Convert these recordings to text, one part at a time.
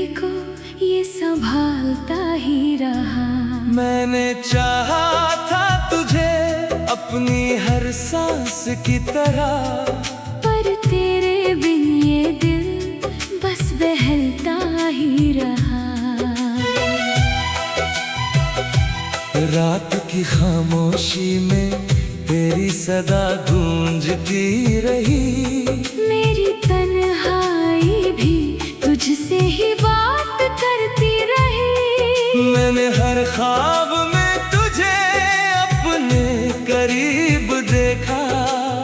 जिंदगी को ये संभालता ही रहा। मैंने चाहा था तुझे अपनी हर सांस की तरह, पर तेरे बिन ये दिल बस बहलता ही रहा। रात की खामोशी में तेरी सदा गूंजती रही, मेरी तन्हाई भी तुझसे ही बात करती रही। मैंने हर ख्वाब में तुझे अपने करीब देखा,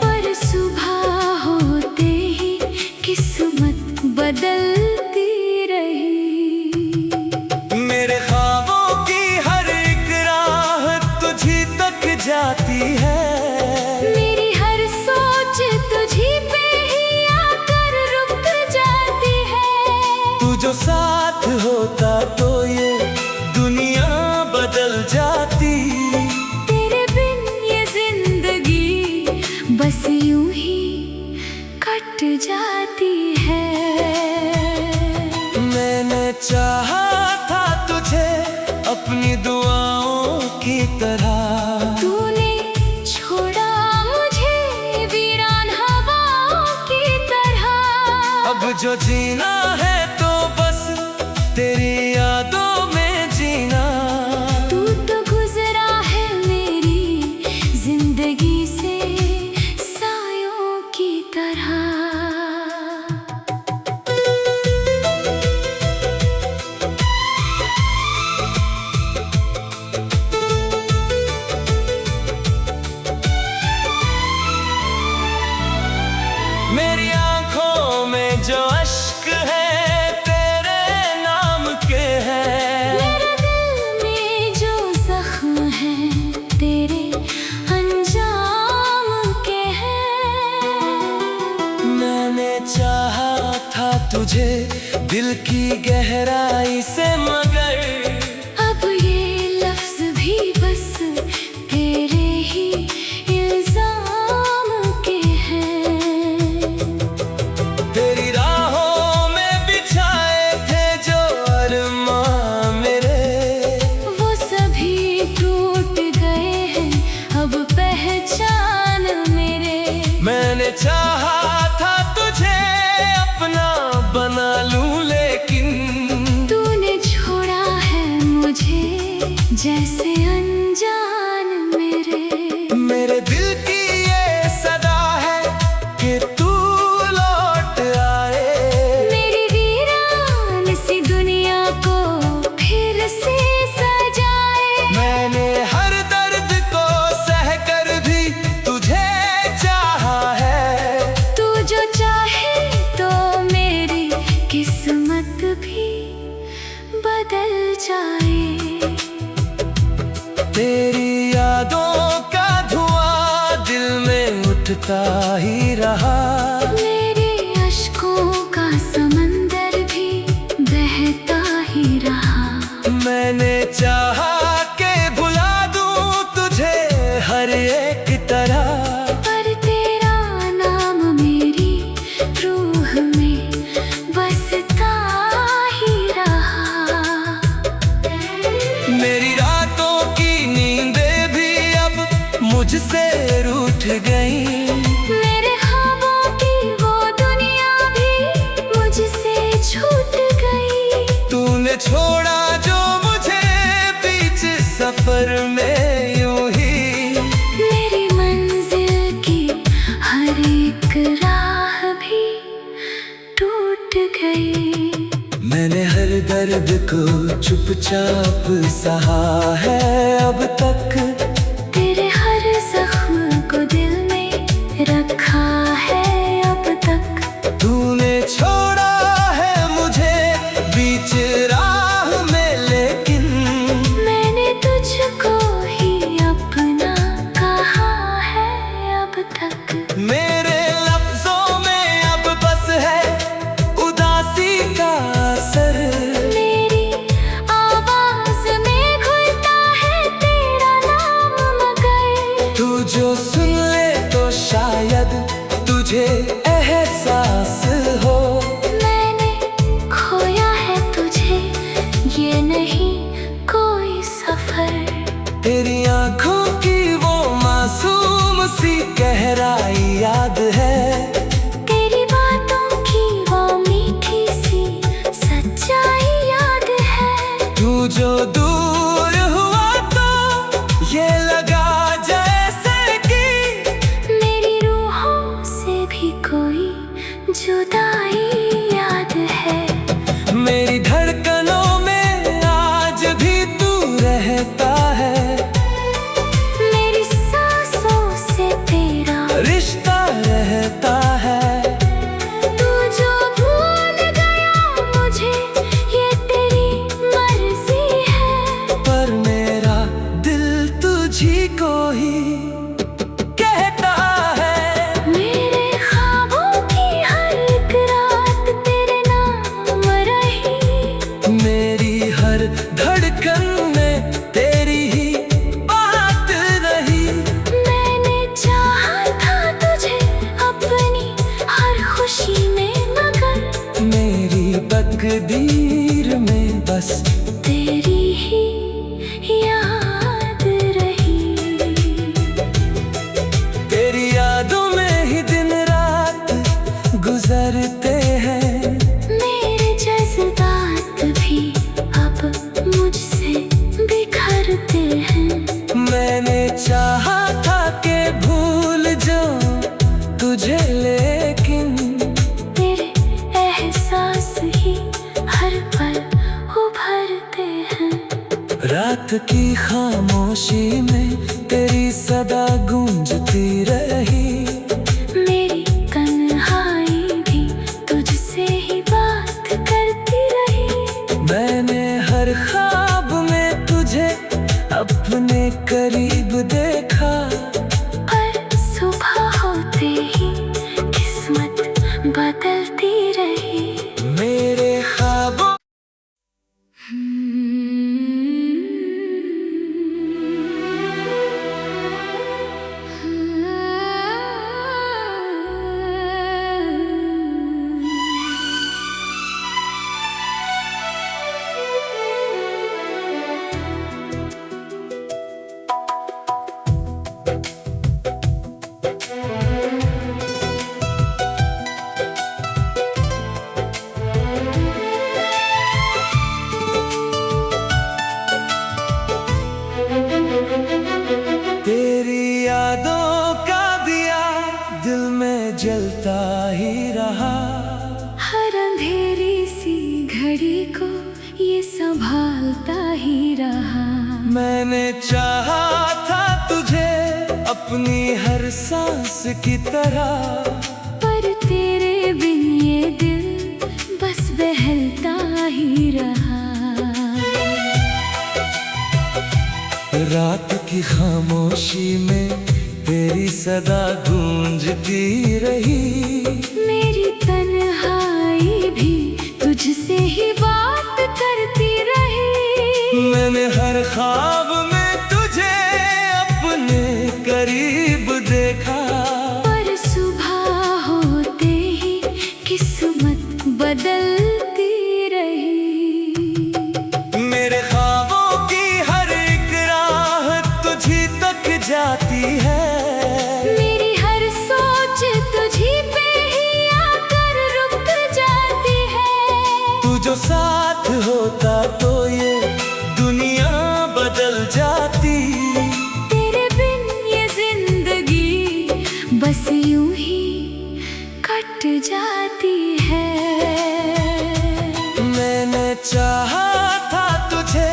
पर सुबह होते ही किस्मत बदलती रही। मेरे ख्वाबों की हर एक राह तुझी तक जाती है, मेरी हर सोच तुझी पे ही आकर रुक जाती है। तू जो साथ होता तो ये दुनिया बदल जाती। तेरे बिन ये जिंदगी बस यूं ही कट जाती है। मैंने चाहा था तुझे अपनी दुआओं की तरह, तूने छोड़ा मुझे वीरान हवाओं की तरह। अब जो जीना है तो बस तेरी यादों में जीना। तू तो गुजरा है मेरी जिंदगी से सायों की तरह। मेरी आंखों में जो अश्क है तेरे नाम के हैं, मेरे दिल में जो जख्म है तेरे अंजाम के हैं। मैंने चाहा था तुझे दिल की गहराई से, मगर अब ये लफ्ज भी बस तेरे ही इल्जाम के हैं। तेरी राहों में बिछाए थे जो अरमां मेरे, वो सभी टूट गए हैं अब पहचान मेरे। मैंने चाहा था तुझे अपना बना लूं, लेकिन तूने छोड़ा है मुझे जैसे अनजान मेरे दिल की ये सदा है कि तू लौट आए, मेरी वीरान सी दुनिया को फिर से सजाए। मैंने हर दर्द को सह कर भी तुझे चाहा है। तू जो चाहे तो मेरी किस्मत भी बदल जाए। तेरी यादों का धुआं दिल में उठता ही रहा, मेरे अश्कों का समंदर भी बहता ही रहा। मैंने चाहा के भुला दूं तुझे हर एक तरह, पर तेरा नाम मेरी रूह में बसता ही रहा। मेरी रातों की नींदें भी अब मुझसे रूठ गई, मेरे ख्वाबों की वो दुनिया भी मुझसे छूट गई। तूने छोड़ा जो मुझे बीच सफर में यूं ही, मेरी मंजिल की हर एक राह भी टूट गई। मैंने हर दर्द को चुपचाप सहा है अब तक, तेरे हर जख्म को दिल में रखा है अब तक। तूने छोड़ा है मुझे बीच राह में, लेकिन मैंने तुझको ही अपना कहा है अब तक। मेरे लफ्जों में अब बस है उदासी का असर, मेरी आवाज में घुलता है तेरा नाम मेरी धड़कनों में आज भी तू रहता है। मेरी सांसों से तेरा रिश्ता रहता है। तू जो भूल गया मुझे ये तेरी मर्जी है। पर मेरा दिल तुझी को ही कहता है। मेरे ख्वाबों की हर एक रात तेरे नाम रही। मेरी हर धड़कन में तेरी ही बात रही। मैंने चाहा था तुझे अपनी हर खुशी में, मगर मेरी तकदीर में बस तेरी ही याद रही। तेरी यादों में ही दिन रात गुजरते हैं। मेरे जज्बात भी अब मुझसे बिखरते हैं। मैंने चाहा था कि भूल जाऊं तुझे, लेकिन तेरे एहसास ही हर पल उभरते हैं। रात की खामोशी में तेरी सदा गूंजती रही। मेरी तन्हाई भी तुझसे ही बात करती रही। मैंने हर ख्वाब में तुझे अपने करीब देखा। पर सुबह होते ही किस्मत बदलती रही। मेरे ख्वाबों तेरी यादों का दिया दिल में जलता ही रहा। हर अंधेरी सी घड़ी को ये संभालता ही रहा। मैंने चाहा था तुझे अपनी हर सांस की तरह। पर तेरे बिन ये दिल बस बहलता ही रहा। रात की खामोशी में तेरी सदा गूंजती रही। मेरी तन्हाई भी तुझसे ही बात करती रही। मैंने हर ख्वाब में तुझे अपने करीब देखा। पर सुबह होते ही किस्मत बदलती रही। मेरे ख्वाबों की हर एक राह तुझी तक जाती है। मेरी हर सोच तुझी पे ही आकर रुक जाती है। तू जो साथ होता तो ये दुनिया बदल जाती। तेरे बिन ये जिंदगी बस यूं ही कट जाती है। मैंने चाहा था तुझे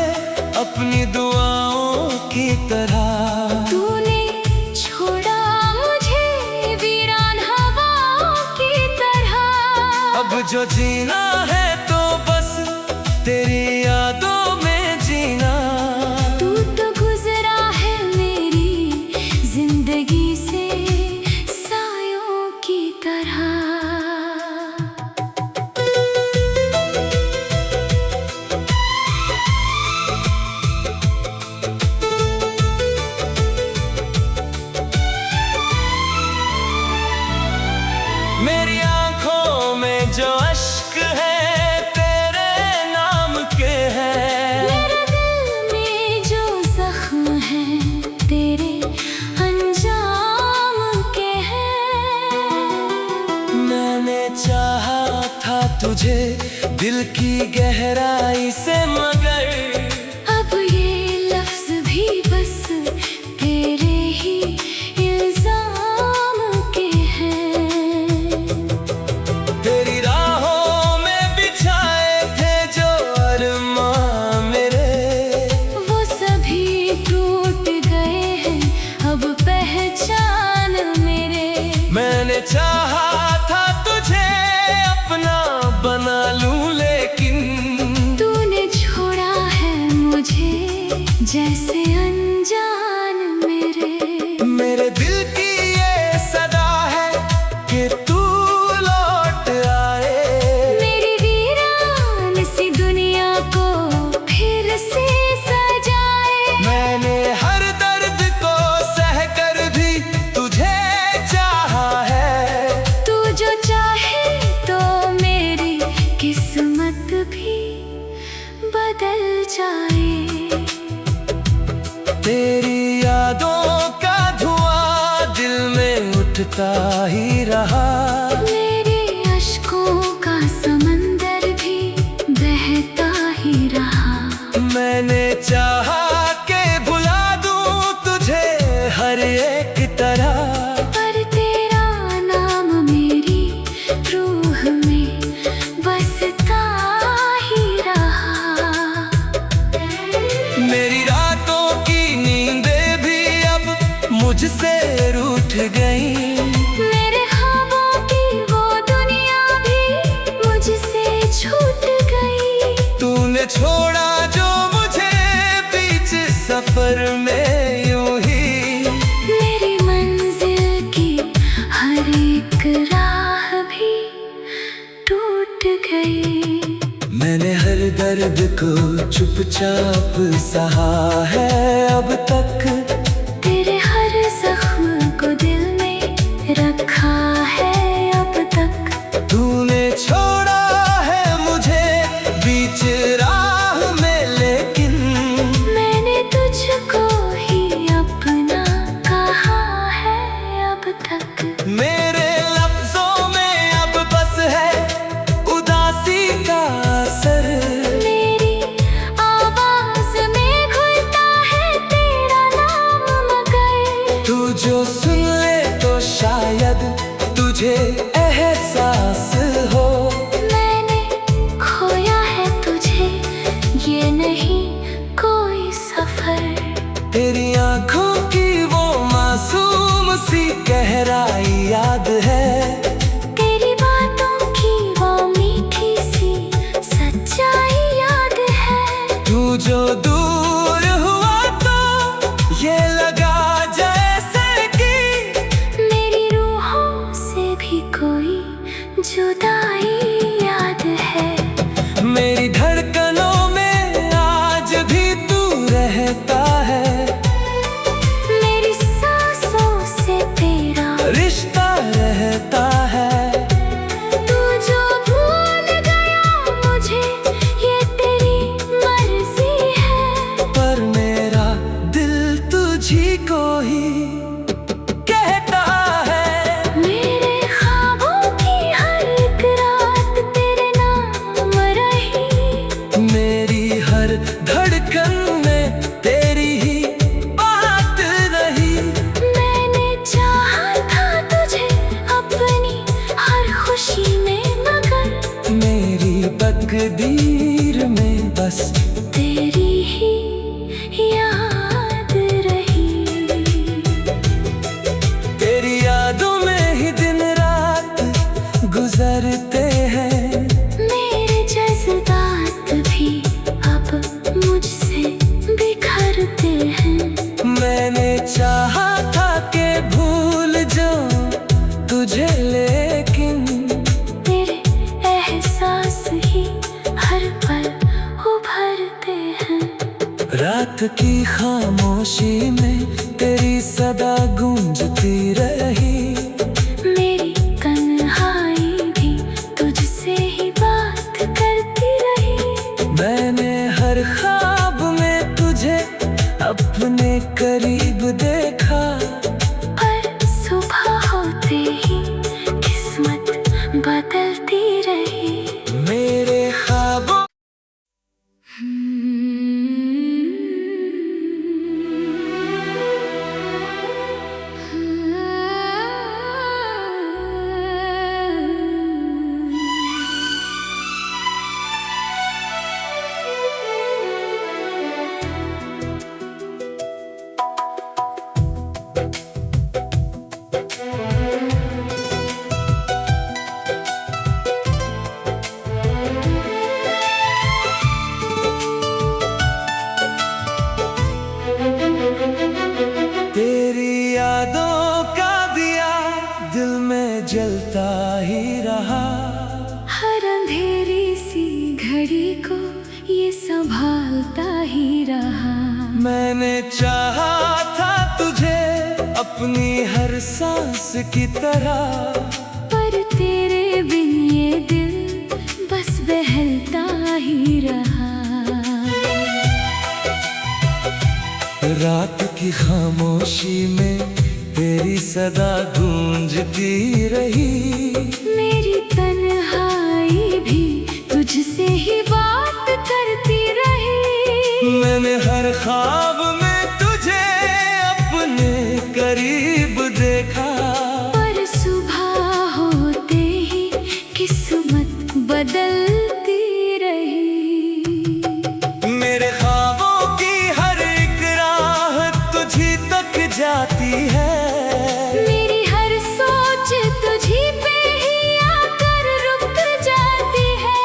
अपनी दुआओं की तरह। तूने छोड़ा मुझे वीरान हवाओं की तरह। अब जो जीना है तो बस तेरी यादों में जीना। तू तो गुजरा है मेरी जिंदगी से सायों की तरह। मेरी आंखों में जो अश्क है तेरे नाम के हैं। मेरे दिल में जो जख्म है तेरे अंजाम के हैं। मैंने चाहा था तुझे दिल की गहराई से, मगर अब ये लफ्ज भी बस तेरे ही इल्जाम के हैं। तेरी राहों में बिछाए थे बदल जाए। तेरी यादों का धुआं दिल में उठता ही रहा। मेरे अश्कों का समंदर भी बहता ही रहा। मैंने चाहा के भुला दूं तुझे हर एक तरह, पर तेरा नाम मेरी रूह में बसता ही रहा। मेरी रातों की नींदें भी अब मुझसे रूठ गई। मेरे ख्वाबों की वो दुनिया भी मुझसे छूट गई। तूने छोड़ा जो मुझे बीच सफर में यूं ही। मेरी मंजिल की हर एक राह भी टूट गई। मैंने हर दर्द को चुपचाप सहा है अब तक। तेरे हर जख्म को दिल में रखा है अब तक। तूने छोड़ा है मुझे बीच राह में, लेकिन मैंने तुझको ही अपना कहा है अब तक। मेरे लफ्जों में अब बस है उदासी का असर। मेरी आवाज में घुलता है तेरा नाम मगर। तू जो सुन ले तो शायद तुझे एहसास हो। मैंने खोया है तुझे, ये नहीं कोई सफर। तेरी आंखों की वो मासूम सी गहराई याद है। तेरी बातों की वो मीठी सी सच्चाई याद है। तू जो दूर हुआ तो ये लगा जैसे कि मेरी रूहों से भी कोई जुदाई याद है। मेरी धड़कनों में आज भी तू रहता है। मेरी सांसों से तेरा रिश्ता रहता है। तू जो भूल गया मुझे, ये तेरी मर्जी है। पर मेरा दिल तुझी को ही कहता है। मेरे ख्वाबों की हर एक रात तेरे नाम रही। मेरी हर धड़कन में तेरी ही बात रही। मैंने चाहा था तुझे अपनी हर खुशी में मगर। मेरी तकदीर में बस तेरी ही याद रही। तेरी यादों में ही दिन रात गुजरते हैं। मेरे जज्बात भी अब मुझसे बिखरते हैं। मैंने चाहा था कि भूल जाऊं तुझे, लेकिन तेरे एहसास ही हर पल उभरते हैं। रात की खामोशी में तेरी सदा गूंजती रही। मेरी तन्हाई भी तुझसे ही बात करती रही। मैंने हर ख्वाब में तुझे अपने करीब देखा। पर सुबह होते ही किस्मत बदलती रही। मेरे ख्वाबों जलता ही रहा। हर अंधेरी सी घड़ी को ये संभालता ही रहा। मैंने चाहा था तुझे अपनी हर सांस की तरह, पर तेरे बिन ये दिल बस बहलता ही रहा। रात की खामोशी में तेरी सदा गूंजती रही। मेरी तन्हाई भी तुझसे ही बात करती रही। मैंने हर ख्वाब में तुझे अपने करीब देखा, पर सुबह होते ही किस्मत बदलती रही। मेरे ख्वाबों की हर एक राह तुझी तक जाती है। मेरी हर सोच तुझी पे ही आकर रुक जाती है।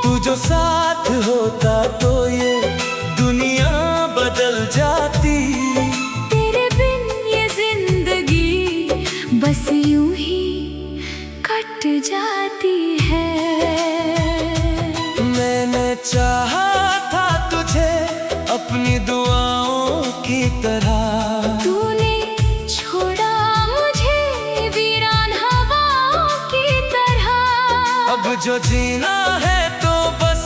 तू जो साथ होता तो ये दुनिया बदल जाती। तेरे बिन ये जिंदगी बस यूं ही कट जाती है। मैंने चाहा था तुझे अपनी दुआओं की तरह, तूने छोड़ा मुझे वीरान हवाओं की तरह। अब जो जीना है तो बस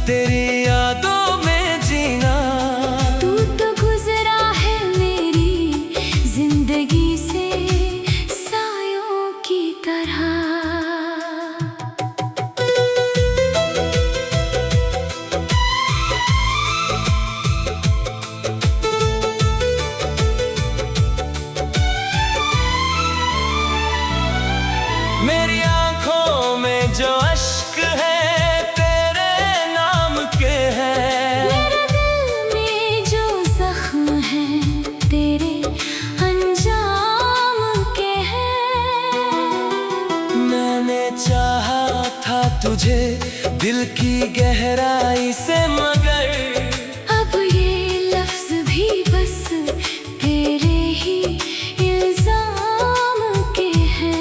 तेरी यादों में जीना। तू तो गुजरा है मेरी जिंदगी से सायों की तरह। मेरी आंखों में जो अश्क है तेरे नाम के हैं। मेरे दिल में जो जख्म है तेरे अंजाम के हैं। मैंने चाहा था तुझे दिल की गहराई से, मगर अब ये लफ्ज भी बस तेरे ही इल्जाम के हैं।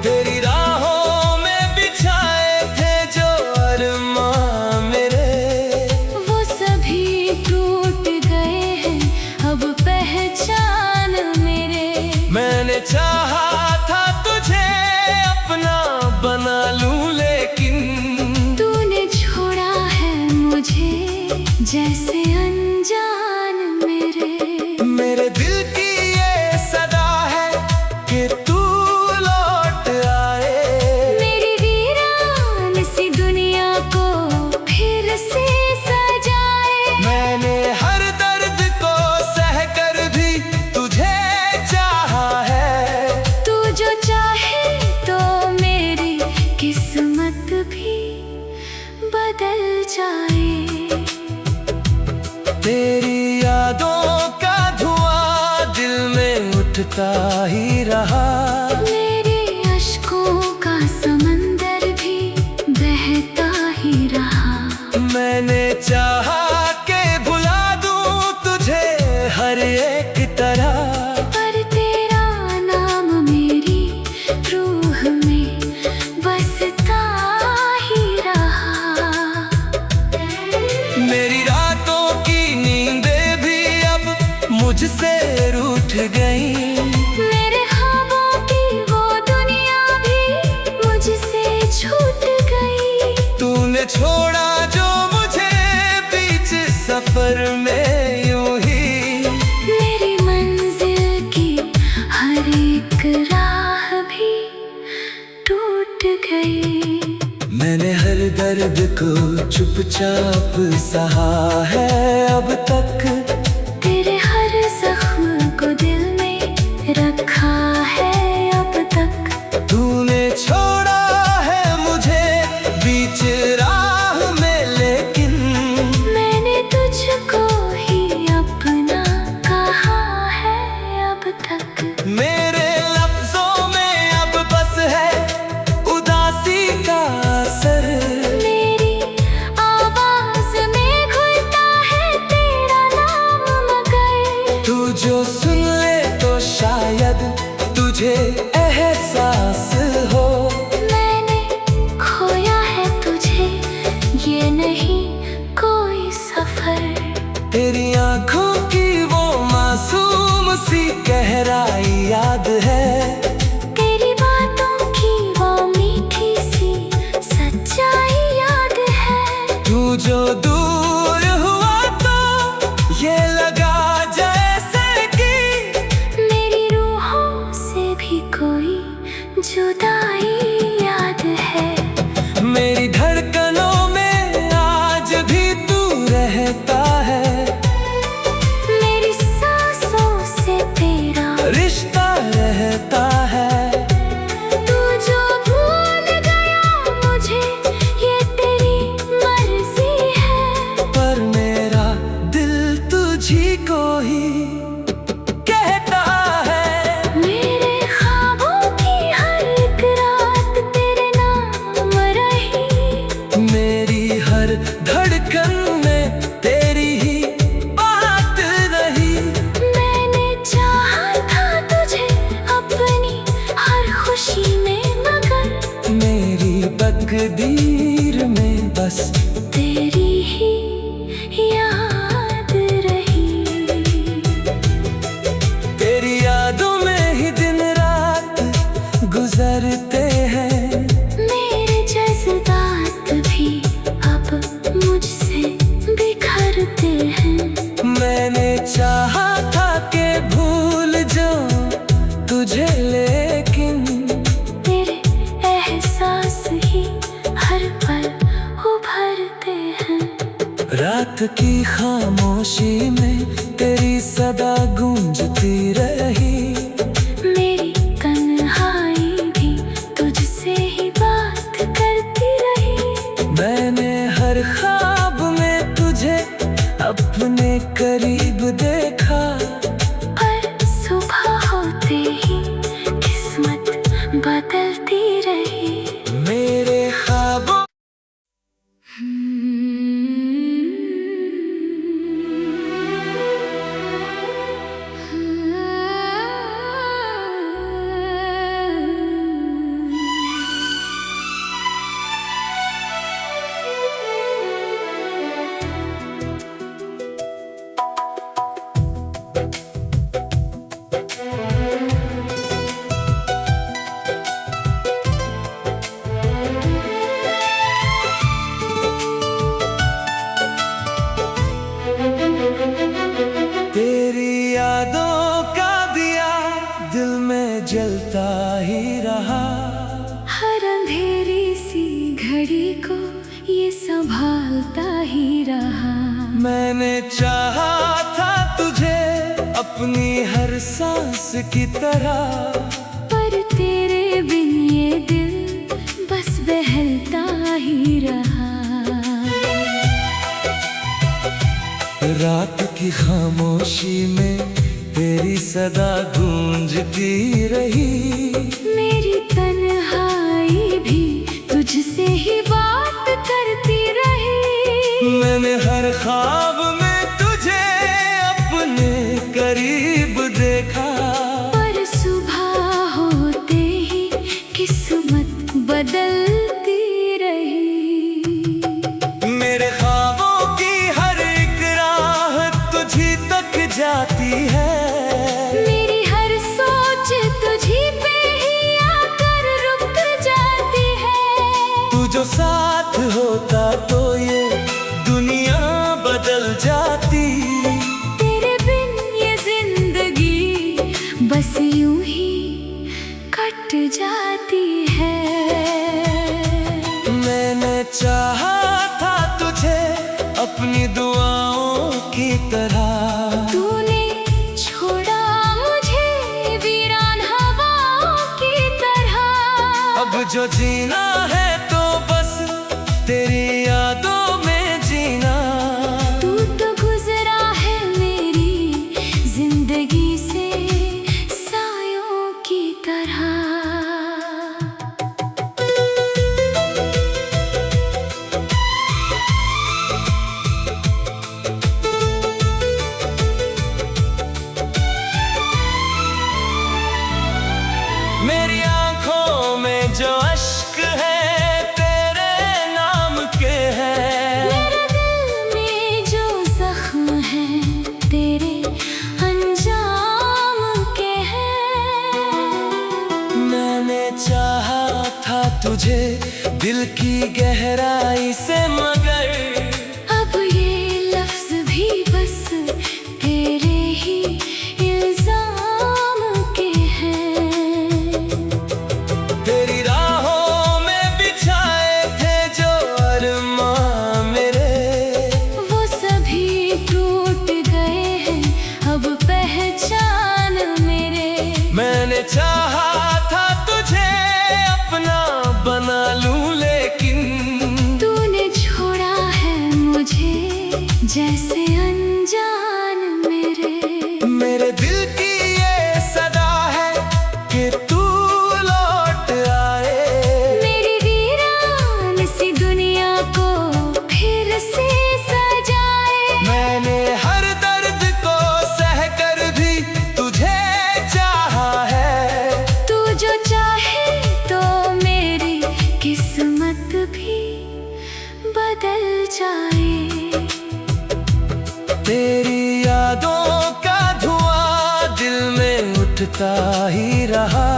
तेरी राहों में बिछाए थे जो अरमां मेरे, वो सभी टूट गए हैं अब पहचान मेरे। मैंने चाहा था तुझे अपना बना लूं, लेकिन तूने छोड़ा है मुझे जैसे अनजान मेरे दिल की ये सदा है कि तू लौट आए। मेरी वीरान सी दुनिया को फिर से सजाए। मैंने हर दर्द को सह कर भी तुझे चाहा है। तू जो चाहे तो मेरी किस्मत भी बदल जाए। तेरी यादों का धुआं दिल में उठता ही रहा। मेरे अश्कों का समंदर भी बहता ही रहा। मैंने चाहा के भुला दूं तुझे हर एक तरह, पर तेरा नाम मेरी रूह में बसता ही रहा। मेरी रातों की नींदें भी अब मुझसे रूठ गई। मेरे ख्वाबों की वो दुनिया भी मुझसे छूट गई। तूने छोड़ा जो मुझे बीच सफर में यूं ही। मेरी मंजिल की हर एक राह भी टूट गई। मैंने हर दर्द को चुपचाप सहा है अब तक। तेरे हर जख्म को दिल में रखा है अब तक। तूने छोड़ा है मुझे बीच राह में, लेकिन मैंने तुझको ही अपना कहा है अब तक। मेरे लफ्जों में अब बस है उदासी का असर। मेरी आवाज में घुलता है तेरा नाम मगर। तू जो सुन ले तो शायद तुझे एहसास हो। मैंने खोया है तुझे ये नहीं कोई सफर। तेरी आंखों की वो मासूम सी गहराई याद है। तेरी बातों की वो मीठी सी सच्चाई याद है। तू जो दूर हुआ तो हर धड़कन में तेरी ही बात रही। मैंने चाहा था तुझे अपनी हर खुशी में, मगर मेरी तकदीर में बस तेरी ही याद रही। तेरी यादों में ही दिन रात गुजरते हैं। मेरे जज्बात भी अब मुझसे बिखरते हैं। मैंने चाहा था कि भूल जाऊं तुझे, लेकिन तेरे एहसास ही हर पल उभरते हैं। रात की खामोशी में तेरी सदा गूंजती रही। मेरी तन्हाई भी तुझसे ही बात करती रही। मैंने हर ख्वाब में तुझे अपने करीब देखा। पर सुबह होते ही किस्मत बदलती रही। मेरे ख्वाबों तेरी यादों का दिया दिल में जलता ही रहा। हर अंधेरी सी घड़ी को ये संभालता ही रहा। मैंने चाहा था तुझे अपनी हर सांस की तरह, पर तेरे बिन ये दिल बस बहलता ही रहा। रात की खामोशी में तेरी सदा गूंजती रही। मेरी तन्हाई भी तुझसे ही बात करती रही। मैंने हर ख्वाब में तुझे अपने करीब देखा। पर सुबह होते ही किस्मत बदलती रही। मेरे ख्वाबों की हर एक राह तुझी तक जाती है। मेरी हर सोच तुझी पे ही आकर रुक जाती है। तू जो साथ होता तो ये दुनिया बदल जाती। तेरे बिन ये जिंदगी बस यूं ही कट जाती है। मैंने चाहा था तुझे अपनी दुआओं की तरह। तूने छोड़ा मुझे वीरान हवाओं की तरह। अब जो जीना है तो बस तेरी यादों में जीना। तू तो गुजरा है मेरी जिंदगी से सायों की तरह। मेरी आंखों में जो अश्क है तेरे नाम के हैं। मेरे दिल में जो जख्म है तेरे अंजाम के हैं। मैंने चाहा था तुझे दिल की गहराई से, मगर अब ये लफ्ज भी बस तेरे ही इल्जाम के हैं। तेरी राहों में बिछाए थे जो अरमां मेरे, वो सभी टूट गए हैं अब पहचान मेरे। मैंने चाहा था तुझे अपना बना लूं, लेकिन तूने छोड़ा है मुझे जैसे अनजान मेरे दिल की ये सदा है कि तू लौट आए। मेरी वीरान सी दुनिया को फिर जाए। तेरी यादों का धुआं दिल में उठता ही रहा।